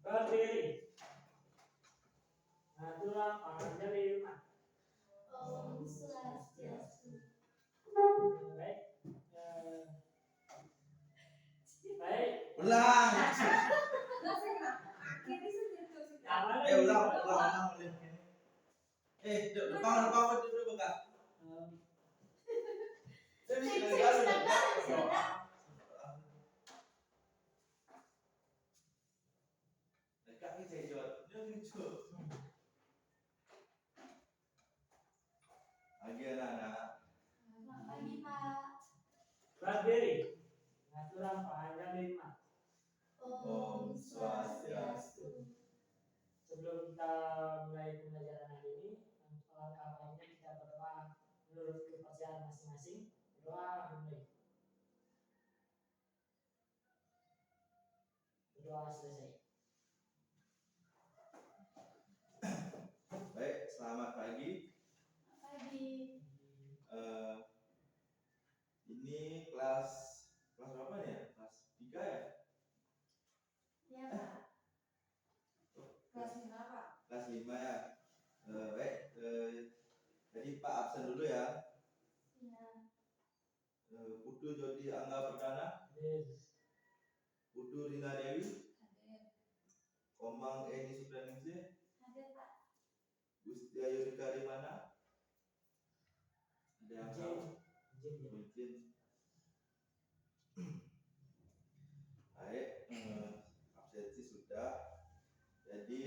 Berdiri. Aturan panjang lima. Om Swastiastu. Baik. Baik. Ulang. Ulang. Depan dulu buka. Lagi anak-anak. Pagi Pak. Berdiri. Aturan panjang lima. Om Swastiastu. Sebelum kita mulai pembelajaran hari ini, alangkah baiknya kita berdoa menurut kepercayaan masing-masing. Berdoa dimulai. Berdoa selesai. Baik, selamat pagi. Pagi. Ini kelas berapa nih ya? Kelas 3 ya? Ya Pak. Kelas 5 Pak. Kelas 5 ya. Baik, jadi Pak absen dulu ya. Iya. Putu Jodi Angga Perdana. Putu Rina Dewi. Hadir. Komang Eni Supraningsi. Hadir Pak. Gusti Ayu Rika di mana? Ada yang tahu? Izin. Baik, absensi sudah. Jadi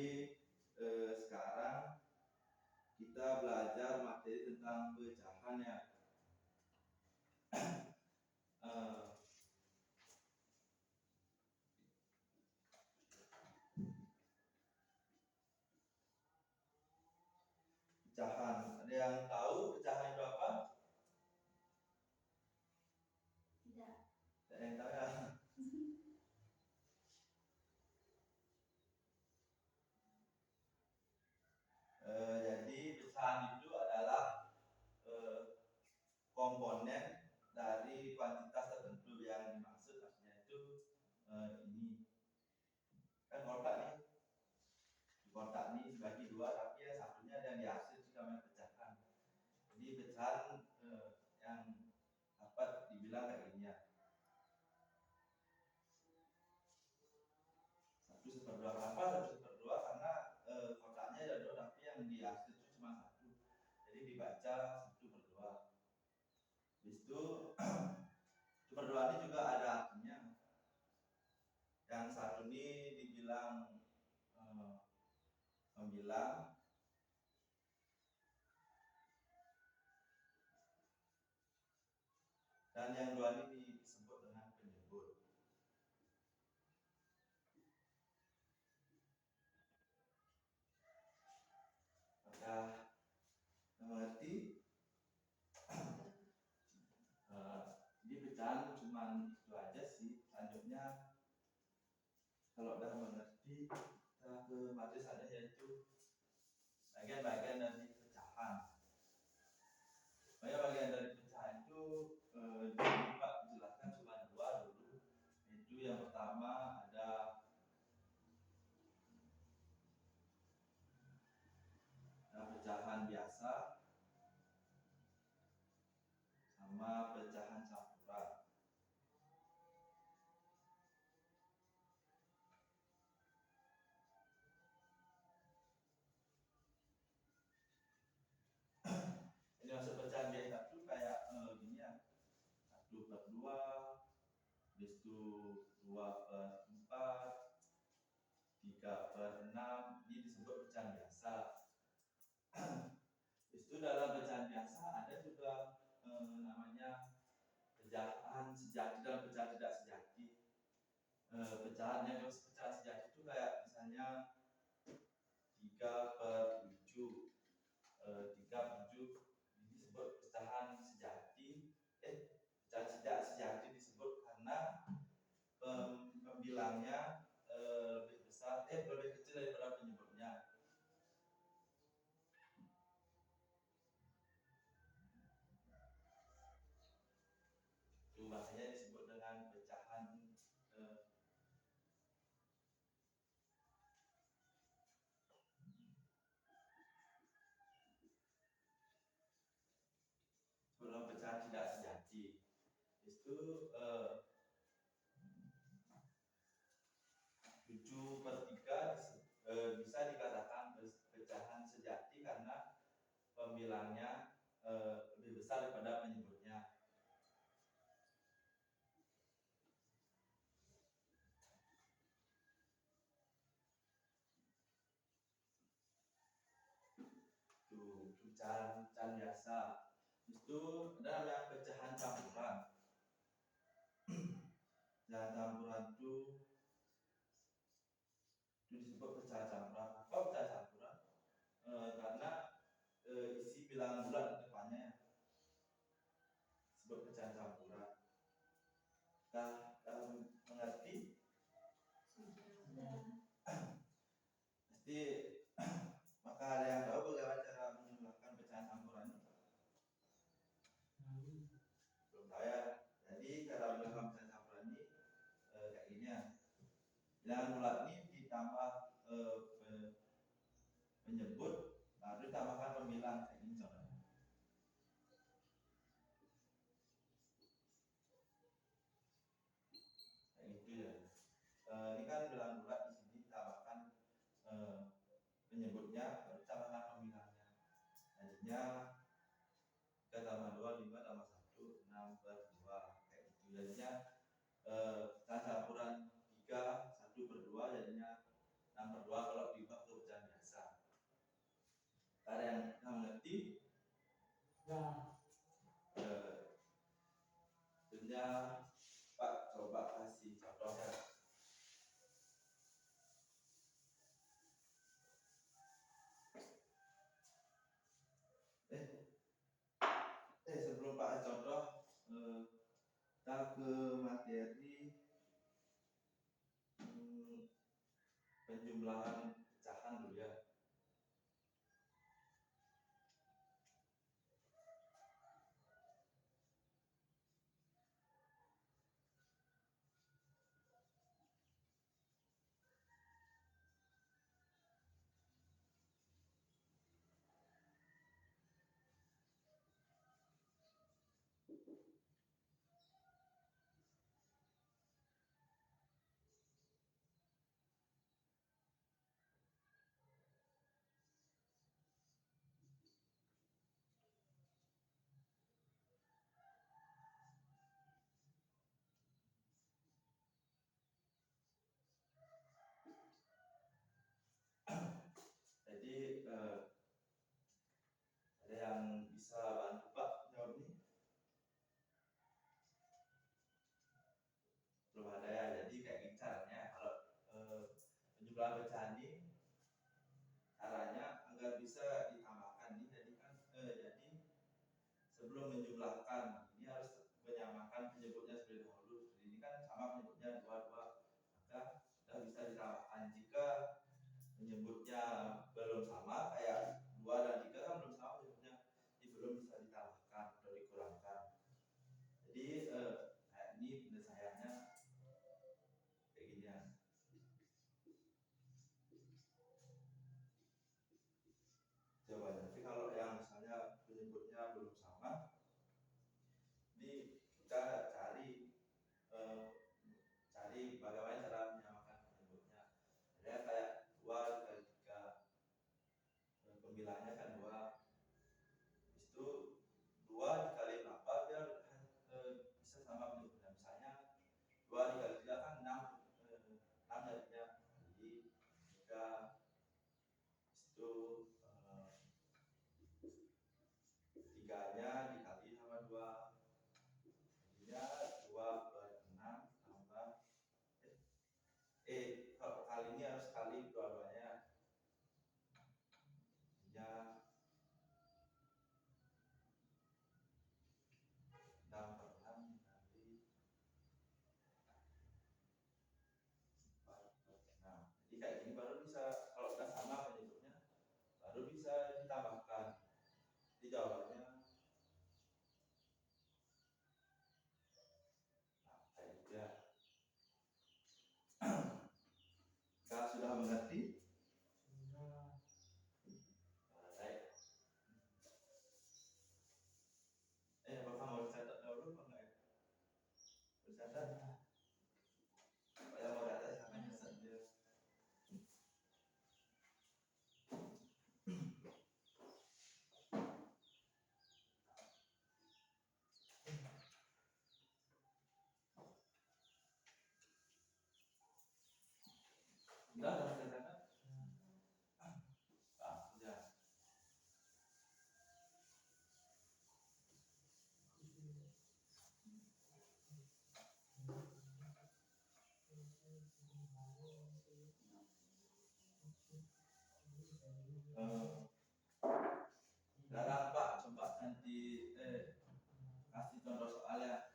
sekarang kita belajar materi tentang pecahan ya. Pecahan. Ada yang tahu pecahan itu apa? Tidak. Ada yang tahu ya? Jadi pecahan itu adalah komponen dari kuantitas tertentu yang dimaksud maksudnya itu ini kan kotak nih. Kotak ini dibagi dua tapi yang satunya ada yang dihasil itu namanya pecahan. Jadi pecahan yang dapat dibilang kayak gini ya. 1/2. Kenapa 1/2? Karena kotaknya ada dua tapi yang dihasil itu cuma satu. Jadi dibaca 1/2. Habis itu 1/2 ini juga ada artinya. Yang satu ini dibilang membilang, dan yang dua ini disebut dengan penyebut. Apakah mengerti? Ini pecahan cuma itu aja sih. Selanjutnya kalau udah mengerti kita ke materi saja yaitu bagian-bagian dari pecahan. Bagian dari pecahan itu jadi Pak jelaskan cuma dua dulu. Itu yang pertama ada pecahan biasa sama pecahan campuran. Ini maksud pecahan biasa itu kayak gini ya, 1/2, habis itu 2/4, 3/6, ini disebut pecahan biasa. Itu dalam pecahan biasa ada juga namanya pecahan sejati dan pecahan tidak sejati. Pecahan yang pecahan sejati itu kayak misalnya 3/7, 3/7 ini disebut pecahan sejati. Pecahan tidak sejati disebut karena pembilangnya lebih besar, lebih kecil daripada penyebutnya. makanya disebut dengan pecahan pecahan tidak sejati. Itu 7/3 bisa dikatakan pecahan sejati karena pembilangnya lebih besar daripada penyebutnya. Pecahan biasa itu ada yang pecahan campuran. Pecahan campuran itu disebut pecahan campuran. Apa pecahan campuran? Karena isi bilangan bulat di depannya disebut pecahan campuran. Mengerti? Pasti maka ada yang tahu bagaimana cara menjumlahkan pecahan campuran ini? Belum tahu ya. Jadi cara menjumlahkan pecahan campuran ini kayak gini ya. Bilangan bulat ini ditambah penyebut lalu ditambahkan pembilang kayak gini contohnya. Kayak gitu ya. Ini kan bilangan bulat, di sini ditambahkan penyebutnya baru ditambahkan pembilangnya. Jadinya 3 tambah 2, 5 tambah 1, 6/2 kayak gitu. Jadinya pecahan campuran 3, 1/2 jadinya 6/2 kalau diubah ke pecahan biasa. Ada yang mengerti? Ya. Sebenarnya Pak coba kasih contohnya. Sebelum Pak contoh, kita ke materi penjumlahan pecahan dulu ya. Jadi ada yang bisa bantu Pak jawab ini? Belum ada ya. Jadi kayak gini caranya kalau penjumlahan pecahan ini caranya agar bisa ditambahkan ini. Jadi kan jadi sebelum menjumlahkan ini harus menyamakan penyebutnya terlebih dahulu. Ini kan sama penyebutnya 2, maka sudah bisa ditambahkan. Jika penyebutnya belum sama kayak 2 dan 3 kan belum sama penyebutnya, ini belum bisa ditambahkan atau dikurangkan. Jadi kayak ini penyelesaiannya kayak gini ya. Jawabannya. Tapi kalau yang misalnya penyebutnya belum sama, ini kita cari bagaimana cara menyamakan penyebutnya. Jadi kayak 2 kali 3, pembilangnya kan 2. Itu 2 dikali berapa biar bisa sama penyebutnya. Misalnya 2 dikali 3 kan 6 jadinya. Jadi 3 itu 3-nya dikali sama 2, jadinya 2/6 tambah kalau kali ini harus kali dua-duanya, jadinya 6/6 dikali 4/6. Jadi kayak gini baru bisa, kalau udah sama penyebutnya baru bisa ditambahkan. Jadi jawabannya Sudah selesai. Ya. Sekarang Pak coba nanti kasih contoh soalnya.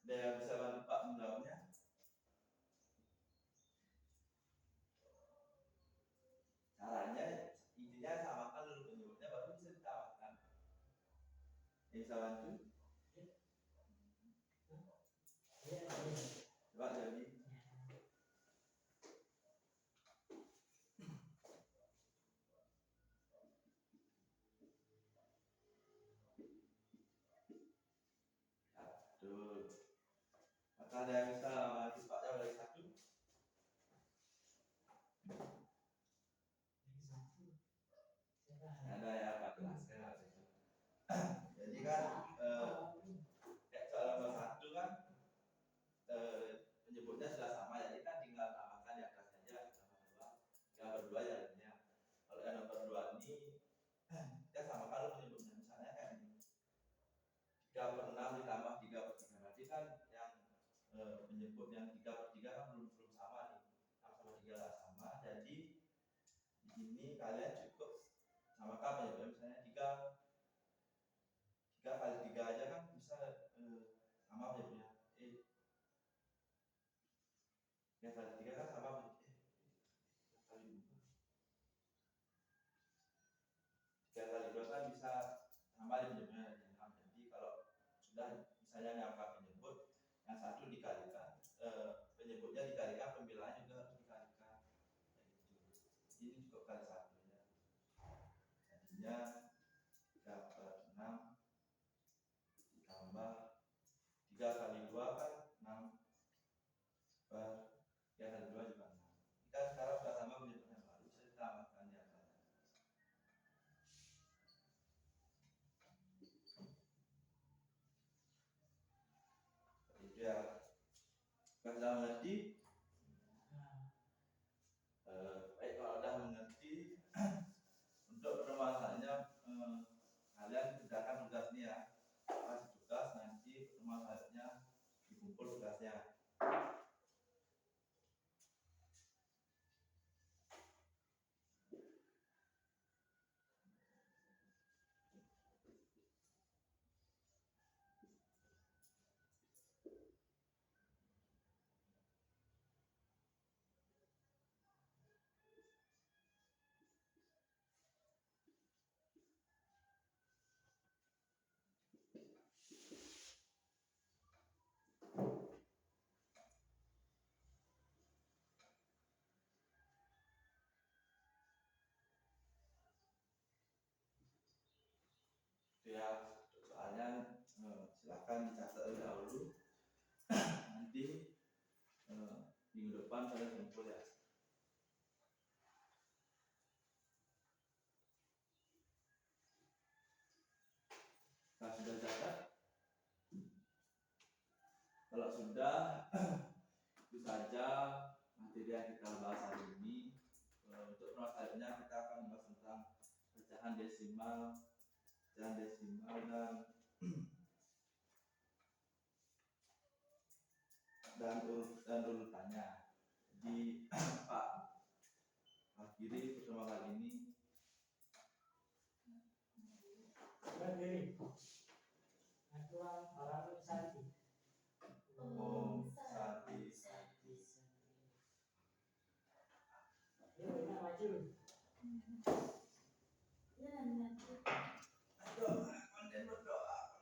Dia bisa bantu Pak menjawabnya. Caranya intinya samakan dulu penyebutnya baru bisa ditambahkan. Bisa bantu? Coba jadi. Betul. Maka ada yang bisa bantu Pak jawab dari satu. Ada ya Pak jelaskan. Jadi kan kayak soal nomor satu kan penyebutnya sudah sama, jadi kan tinggal tambahkan di atas saja yang berdua ya lainnya. Kalau yang nomor dua ini kita samakan dulu penyebutnya, misalnya kayak ini 3/6 ditambah 3/3, berarti kan yang penyebut yang 3/3 kan belum sama nih, 6/3 nggak sama, jadi di sini kalian cukup samakan penyebutnya, misalnya 3 kali 3 aja kan bisa sama penyebutnya 3 kali 3 kan sama penyebutnya 3 kali 2 kan bisa sama penyebutnya 6. Jadi kalau sudah misalnya ngangka penyebut yang satu dikalikan penyebutnya dikalikan, pembelaan juga harus dikalikan. Ini cukup kali satu ya. Jadinya 3/6 ditambah 3 kali 2 kan 6/3 kali 2 juga 6. Kita sekarang sudah sama penyebutnya baru, bisa ditambahkan di atasnya. Itu ya. Sudah mengerti? Baik, kalau sudah mengerti untuk permasalahannya kalian kerjakan tugas ini ya. Kasih tugas, nanti permasalahannya dikumpul tugasnya. Ya, soalnya silakan dicatat terlebih dahulu. Nanti minggu depan kalian kumpul ya. Nah, sudah catat? Kalau sudah, itu saja materi yang kita bahas hari ini. Untuk permasalahannya kita akan membahas tentang pecahan desimal dan urutannya. Jadi Pak akhiri pertemuan kali ini. Berdiri. Aturan orang Santi. Om Santi. Yuk kita maju. Aduh, konten berdoa.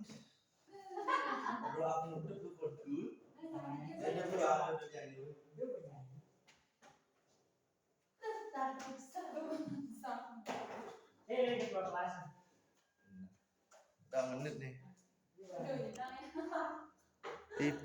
Berdoa penutup betul. Saya berdoa untuk yang dulu. Yuk bernyanyi. Tetap bisa. Ketua kelas. menit nih. Ini barang. Aduh, jangan ya. IPA